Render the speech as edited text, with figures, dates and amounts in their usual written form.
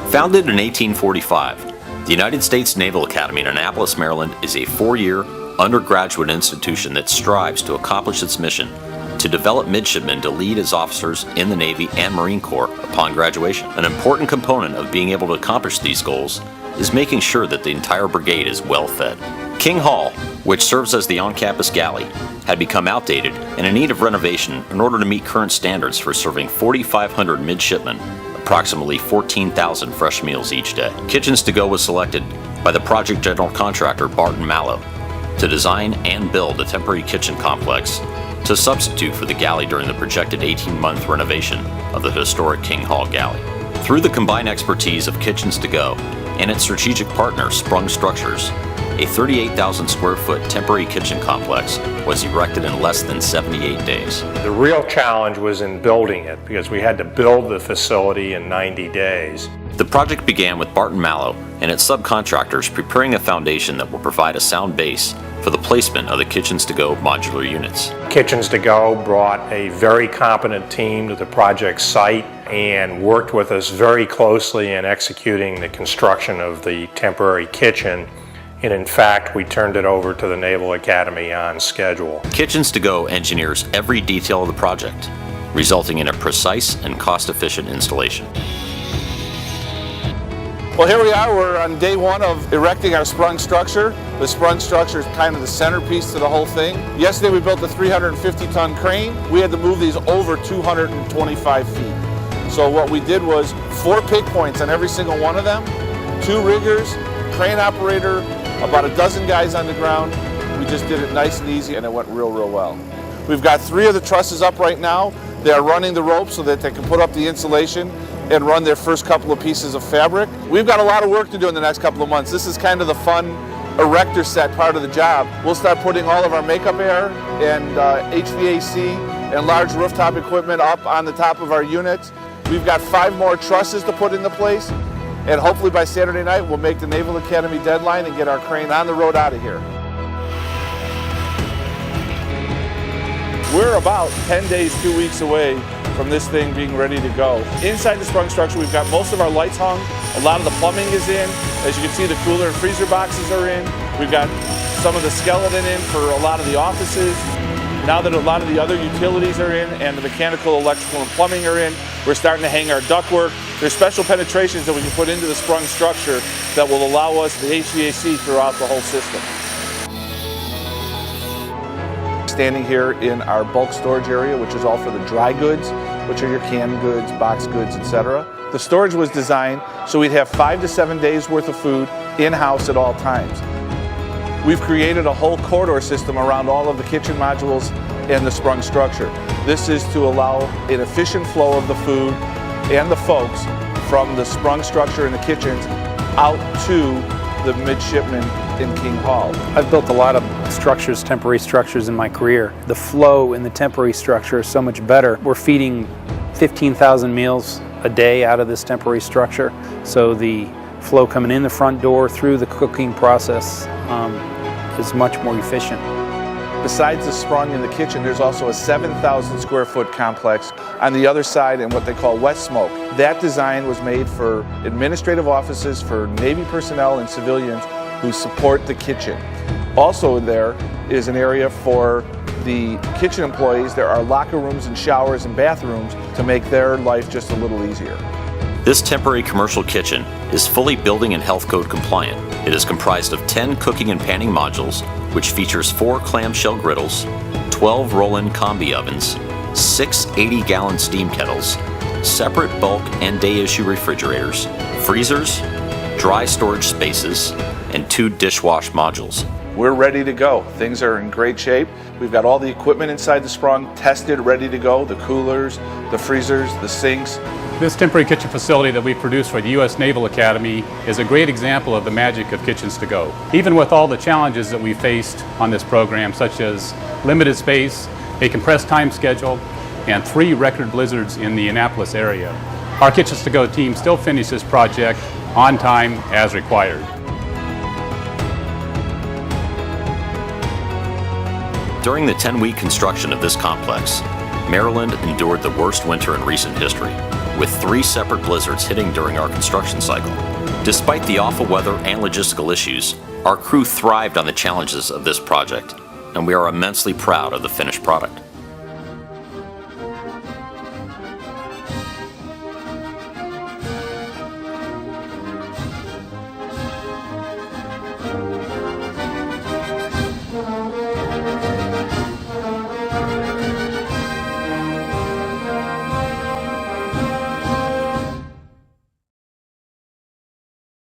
Founded in 1845, the United States Naval Academy in Annapolis, Maryland is a 4-year undergraduate institution that strives to accomplish its mission to develop midshipmen to lead as officers in the Navy and Marine Corps upon graduation. An important component of being able to accomplish these goals is making sure that the entire brigade is well fed. King Hall, which serves as the on-campus galley, had become outdated and in need of renovation in order to meet current standards for serving 4,500 midshipmen approximately 14,000 fresh meals each day. Kitchens to Go was selected by the project general contractor Barton Mallow to design and build a temporary kitchen complex to substitute for the galley during the projected 18-month renovation of the historic King Hall galley. Through the combined expertise of Kitchens to Go and its strategic partner Sprung Structures, a 38,000 square foot temporary kitchen complex was erected in less than 78 days. The real challenge was in building it because we had to build the facility in 90 days. The project began with Barton Mallow and its subcontractors preparing a foundation that will provide a sound base for the placement of the Kitchens to Go modular units. Kitchens to Go brought a very competent team to the project site and worked with us very closely in executing the construction of the temporary kitchen. And in fact, we turned it over to the Naval Academy on schedule. Kitchens to Go engineers every detail of the project, resulting in a precise and cost-efficient installation. Well, here we are. We're on day one of erecting our sprung structure. The sprung structure is kind of the centerpiece to the whole thing. Yesterday we built a 350-ton crane. We had to move these over 225 feet. So what we did was 4 pig points on every single one of them, 2 riggers, crane operator, about a dozen guys on the ground. We just did it nice and easy and it went real well. We've got 3 of the trusses up right now. They are running the rope so that they can put up the insulation and run their first couple of pieces of fabric. We've got a lot of work to do in the next couple of months. This is kind of the fun erector set part of the job. We'll start putting all of our makeup air and HVAC and large rooftop equipment up on the top of our units. We've got 5 more trusses to put into place, and hopefully by Saturday night we'll make the Naval Academy deadline and get our crane on the road out of here. We're about 10 days, 2 weeks away from this thing being ready to go. Inside the sprung structure, we've got most of our lights hung. A lot of the plumbing is in. As you can see, the cooler and freezer boxes are in. We've got some of the skeleton in for a lot of the offices. Now that a lot of the other utilities are in and the mechanical, electrical, and plumbing are in, we're starting to hang our ductwork. There's special penetrations that we can put into the sprung structure that will allow us the HVAC throughout the whole system. Standing here in our bulk storage area, which is all for the dry goods, which are your canned goods, box goods, etc. The storage was designed so we'd have 5 to 7 days worth of food in-house at all times. We've created a whole corridor system around all of the kitchen modules and the sprung structure. This is to allow an efficient flow of the food and the folks from the sprung structure in the kitchens out to the midshipmen in King Hall. I've built a lot of structures, temporary structures in my career. The flow in the temporary structure is so much better. We're feeding 15,000 meals a day out of this temporary structure, so the flow coming in the front door through the cooking process is much more efficient. Besides the sprung in the kitchen, there's also a 7,000 square foot complex on the other side in what they call wet smoke. That design was made for administrative offices for Navy personnel and civilians who support the kitchen. Also there is an area for the kitchen employees. There are locker rooms and showers and bathrooms to make their life just a little easier. This temporary commercial kitchen is fully building and health code compliant. It is comprised of 10 cooking and panning modules, which features 4 clamshell griddles, 12 roll-in combi ovens, 6 80-gallon steam kettles, separate bulk and day-issue refrigerators, freezers, dry storage spaces, and 2 dishwash modules. We're ready to go. Things are in great shape. We've got all the equipment inside the sprung tested, ready to go, the coolers, the freezers, the sinks. This temporary kitchen facility that we produced for the US Naval Academy is a great example of the magic of Kitchens to Go. Even with all the challenges that we faced on this program, such as limited space, a compressed time schedule, and 3 record blizzards in the Annapolis area, our Kitchens to Go team still finished this project on time as required. During the 10-week construction of this complex, Maryland endured the worst winter in recent history, with 3 separate blizzards hitting during our construction cycle. Despite the awful weather and logistical issues, our crew thrived on the challenges of this project, and we are immensely proud of the finished product.